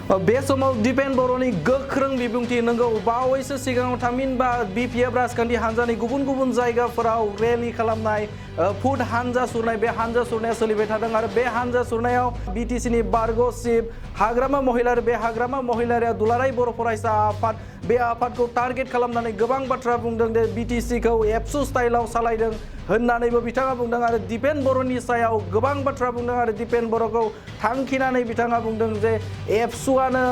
बे समाव दिपेन बर'नि गोख्रों बिबुंथि नंगौ बावैसो सिगाङाव थामहिनबा बिपिएफ राजखान्थि हान्जानि गुबुन गुबुन जायगाफोराव रेलि खालामनाय फुट हान्जा सुरनाय बे हान्जा सुरनाया सोलिबाय थादों आरो बे हान्जा सुरनायाव बिटिसिनि बारग' चिफ हाग्रामा महिलारि बे हाग्रामा महिलारिया दुलाराय बर' फरायसा आफाद बे आफादखौ टारगेट खालामनानै गोबां बाथ्रा बुंदों दे बिटिसिखौ एबसु स्टाइलाव सालायदों होननानैबो बिथाङा बुंदों आरो दिपेन बर'नि सायाव गोबां बाथ्रा बुंदों आरो दिपेन बर'खौ थांखिनानै बिथाङा बुंदों जे एबसुआनो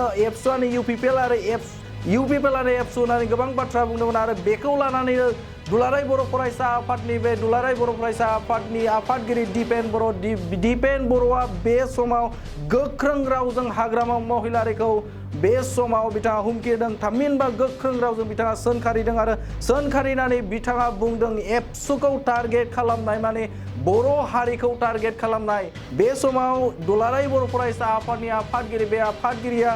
इउपिपिएल आरो इउपिपिएल आरो एबसु होननानै गोबां बाथ्रा बुंदोंमोन आरो बेखौ लानानै दुलाराय बर' फरायसा आफादनि बे दुलाराय बर' फरायसा आफादनि आफादगिरि दिपेन बर'आ बे समाव गोख्रों रावजों हाग्रामा महिलारिखौ बे समाव बिथाङा हुमखि होदों थामहिनबा गोख्रों रावजों बिथाङा सोंखारिदों आरो सोंखारिनानै बिथाङा बुंदों एबसुखौ टारगेट खालामनाय माने बर' हारिखौ टारगेट खालामनाय बे समाव दुलाराय बर' फरायसा आफादनि आफादगिरि बे आफादगिरिया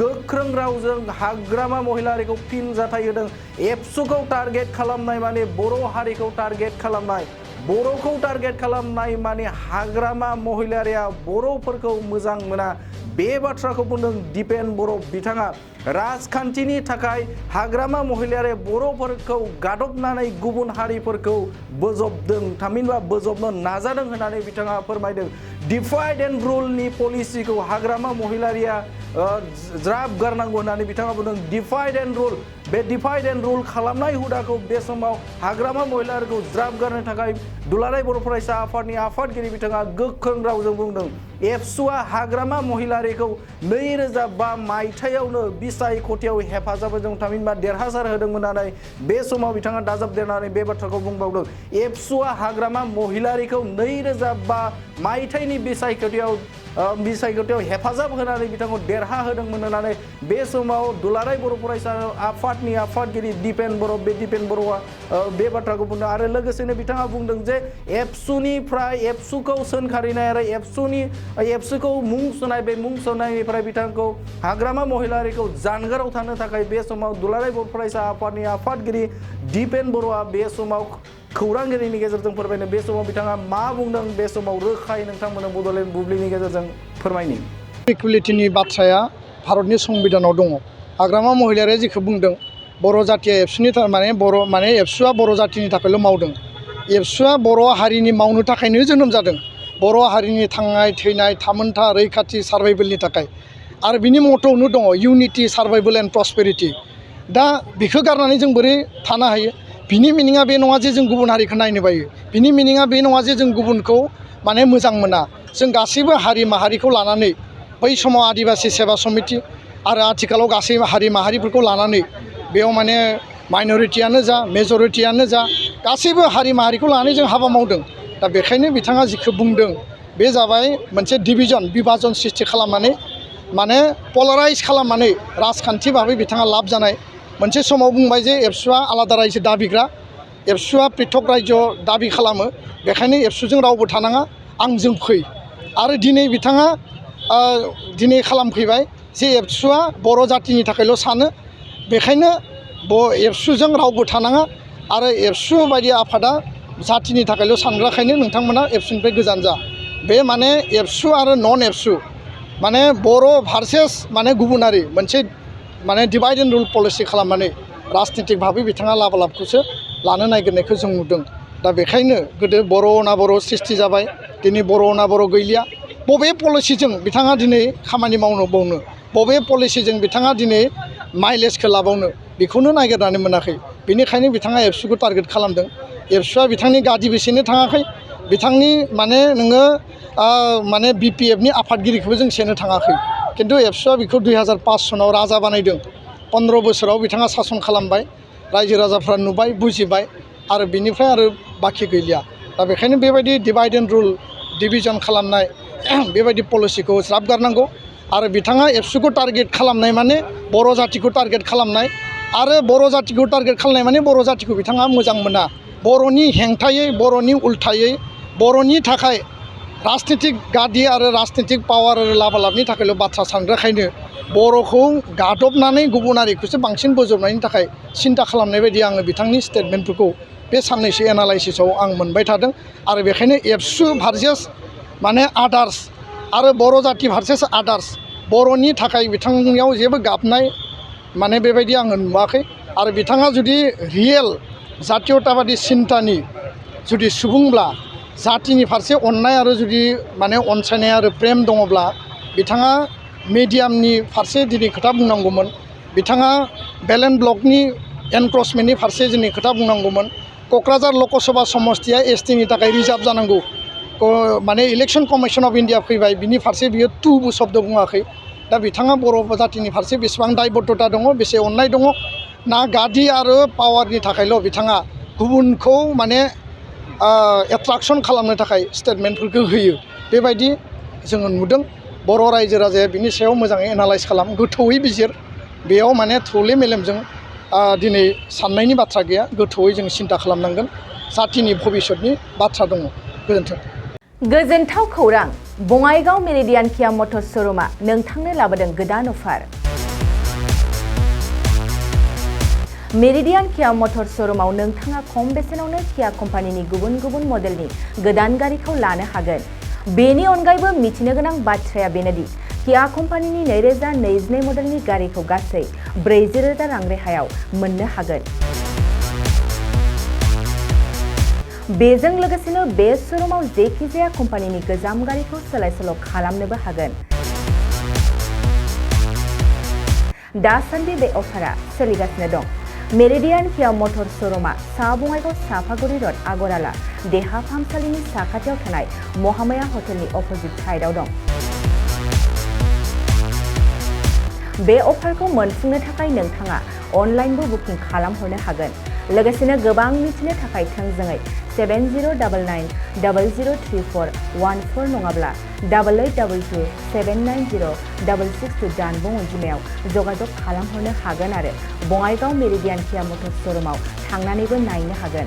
गोख्रों रावजों हाग्रामा महिलारिखौ फिनजाथाय होदों एबसुखौ टारगेट खालामनाय माने बर' हारिखौ टारगेट खालामनाय बर'खौ टारगेट खालामनाय माने हाग्रामा महिलारिया बर'फोरखौ मोजां मोना बे बाथ्राखौ बुंदों दिपेन बर' बिथाङा राजखान्थिनि थाखाय हाग्रामा महिलारिया बर'फोरखौ गादबनानै गुबुन हारिफोरखौ बोजबदों थामहिनबा बोजबनो नाजादों होननानै बिथाङा फोरमायदों डिभाइड एन्ड रुलनि पलिसिखौ हाग्रामा महिलारिया ज्राब गारनांगौ होननानै बिथाङा बुंदों डिभाइड एन्ड रुल बे डिभाइड एन्ड रुल खालामनाय हुदाखौ बे समाव हाग्रामा महिलारिखौ ज्राब गारनो थाखाय दुलाराय बर' फरायसा आफादनि आफादगिरि बिथाङा गोख्रों रावजों बुंदों एबसुआ हाग्रामा महिलारिखौ 2005 मायथाइयावनो बिसायख'थियाव हेफाजाब होदों थामहिनबा देरहासार होदोंमोन होननानै बे समाव बिथाङा दाजाबदेरनानै बे बाथ्राखौ बुंबावदों एबसुआ हाग्रामा महिलारिखौ 2005 मायथाइनि बिसायख'थियाव हेफाजाब होनानै बिथांखौ देरहा होदोंमोन होननानै बे समाव दुलाराय बर' फरायसा आफादनि आफादगिरि दिपेन बर'आ बे बाथ्राखौ बुंदों आरो लोगोसेनो बिथाङा बुंदों जे एबसुखौ सोंखारिनाय आरो एबसुखौ मुं सुनाय बे मुं सुनायनिफ्राय बिथांखौ हाग्रामा महिलारिखौ जानगाराव थानो थाखाय बे समाव दुलाराय बर' फरायसा आफादनि आफादगिरि दिपेन बर'आ बे समाव खौरांगिरिनि गेजेरजों फोरमायनो बे समाव बिथाङा मा बुंदों बे समाव रोखायै नोंथांमोननो बड'लेण्ड बुब्लिनि गेजेरजों फोरमायनि इकुवेलिटिनि बाथ्राया भारतनि संबिधानाव दङ हाग्रामा महिलारिया जेखौ बुंदों बर' जाथिया एबसुनि माने एबसुआ बर' जाथिनि थाखायल' मावदों एबसुआ बर' हारिनि मावनो थाखायनो जोनोम जादों बर' हारिनि थांनाय थैनाय थामोनथा रैखाथि सार्भाइभेलनि थाखाय आरो बिनि मट'आवनो दङ इउनिटि सार्भाइभेल एन्ड प्रस्पेरिटि दा बेखौ गारनानै जों बोरै थानो हायो बिनि मिनिङा बे नङा जे जों गुबुन हारिखौ नायनो बायो बिनि मिनिङा बे नङा जे जों गुबुनखौ माने मोजां मोना जों गासैबो हारि माहारिखौ लानानै बै समाव आदिबासि सेबा समिति आरो आथिखालाव गासै हारि माहारिफोरखौ लानानै बेयाव माने माइन'रिटियानो जा मेज'रिटियानो जा गासैबो हारि माहारिखौ लानानै जों हाबा मावदों दा बेखायनो बिथाङा जिखौ बुंदों बे जाबाय मोनसे बिभाजन सृष्टि खालामनानै माने पलाराइज खालामनानै राजखान्थि भाबै बिथाङा लाब जानाय मोनसे समाव बुंबाय जे एबसुआ आलादा रायजो दाबिग्रा एबसुआ पृथक रायजो दाबि खालामो बेखायनो एबसुजों रावबो थानाङा आंजों फै आरो दिनै बिथाङा दिनै खालामफैबाय जे एबसुआ बर' जातिनि थाखायल' सानो बेखायनो एबसुजों रावबो थानाङा आरो एबसु बायदि आफादा जातिनि थाखायल' सानग्राखायनो नोंथांमोना एबसुनिफ्राय गोजान जा बे माने एबसु आरो नन एबसु माने बर' भार्सेस माने गुबुनारि मोनसे माने डिभाइड एन्ड रुल पलिसि खालामनानै राजनितिक भाबै बिथाङा लाबालाबखौसो लानो नागिरनायखौ जों नुदों दा बेखायनो गोदो बर' ना बर' सृष्टि जाबाय दिनै बर' ना बर' गैलिया बबे पलिसिजों बिथाङा दिनै खामानि मावनो बावनो बबे पलिसिजों बिथाङा दिनै माइलेजखौ लाबावनो बेखौनो नागिरनानै मोनाखै बेनिखायनो बिथाङा एबसुखौ टारगेट खालामदों एबसुआ बिथांनि गादि बेसेनो थाङाखै बिथांनि माने नोङो माने बिपिएफनि आफादगिरिखौबो जों सेनो थाङाखै खिन्थु एबसुआ बेखौ 2005 सनाव राजा बानायदों 15 बोसोराव बिथाङा सासन खालामबाय रायजो राजाफ्रा नुबाय बुजिबाय आरो बिनिफ्राय आरो बाखि गैलिया दा बेखायनो बेबायदि डिभाइड एन्ड रुल डिभिजन खालामनाय बेबायदि पलिसिखौ ज्राब गारनांगौ आरो बिथाङा एबसुखौ टारगेट खालामनाय माने बर' जातिखौ टारगेट खालामनाय आरो बर' जातिखौ टारगेट खालामनाय माने बर' जातिखौ बिथाङा मोजां मोना बर'नि हेंथायै बर'नि उल्थायै बर'नि थाखाय राजनितिक गादि आरो राजनितिक पावार आरो लाबालाबनि थाखायल' बाथ्रा सानग्राखायनो बर'खौ गादबनानै गुबुनारिखौसो बांसिन बोजबनायनि थाखाय सिन्था खालामनाय बायदि आङो बिथांनि स्टेटमेन्टफोरखौ बे साननैसो एनालाइसिसाव आं मोनबाय थादों आरो बेखायनो एबसु भार्सेस माने आदार्स आरो बर' जाति भार्सेस आदार्स बर'नि थाखाय बिथांनियाव जेबो गाबनाय माने बेबायदि आङो नुवाखै आरो बिथाङा जुदि रियेल जातीयताबादि सिन्तानि जुदि सुबुंब्ला जातिनि फारसे अननाय आरो जुदि माने अनसायनाय आरो प्रेम दङब्ला बिथाङा मिडियामनि फारसे दिनै खोथा बुंनांगौमोन बिथाङा बेलेन ब्लकनि एनक्रचमेन्टनि फारसे दिनै खोथा बुंनांगौमोन क'क्राझार लकसभा समस्तिया एसटिनि थाखाय रिजार्भ जानांगौ माने इलेक्सन कमिसन अफ इन्डिया फैबाय बिनि फारसे बियो टुबो शब्द बुङाखै दा बिथाङा बर' जातिनि फारसे बेसेबां दायबद्धता दङ बेसे अननाय दङ ना गादि आरो पावारनि थाखायल' बिथाङा गुबुनखौ माने एट्राक्सन खालामनो थाखाय स्टेटमेन्टफोरखौ होयो बेबायदि जोङो नुदों बर' रायजो राजाया बिनि सायाव मोजाङै एनालाइज खालाम गोथौयै बिजिर बेयाव माने थौले मेलेमजों दिनै साननायनि बाथ्रा गैया गोथौयै जों सिन्ता खालामनांगोन जातिनि भबिसतनि बाथ्रा दङ गोजोन्थों गोजोनथाव खौरां बङाइगाव मेरिडियान किया मटर्स श'रुमा नोंथांनो लाबोदों गोदान अफार मेरिडियान किया मटर्स श'रुमाव नोंथाङा खम बेसेनावनो किया कम्पानिनि गुबुन गुबुन मडेलनि गोदान गारिखौ लानो हागोन बेनि अनगायैबो मिथिनो गोनां बाथ्राया बेनोदि किया कम्पानिनि 2022 मडेलनि गारिखौ गासै 40,000 रां रेहायाव मोननो हागोन बेजों लोगोसेनो बे श'रुमाव जेखिजाया कम्पानिनि गोजाम गारिखौ सोलाय-सोल' खालामनोबो हागोन दासान्दि बे अफारा सोलिगासिनो दं मेरिडियान किया मटर्स श'रुमा सा बङाइगाव साफागुरि रड आगराला देहा फाहामसालिनि साखाथियाव थानाय महामाया हटेलनि अपोजिट साइडआव दं बे अफारखौ मोनफुंनो थाखाय नोंथाङा अनलाइनबो बुकिं खालामहरनो हागोन लोगोसेनो गोबां मिथिनो थाखाय थोंजोङै 7099003414 नङाब्ला 8822790662 जानबुं अनजिमायाव जगाजग खालामहरनो हागोन आरो बङाइगाव मेरिडियान किया मटर्स श'रुमाव थांनानैबो नायनो हागोन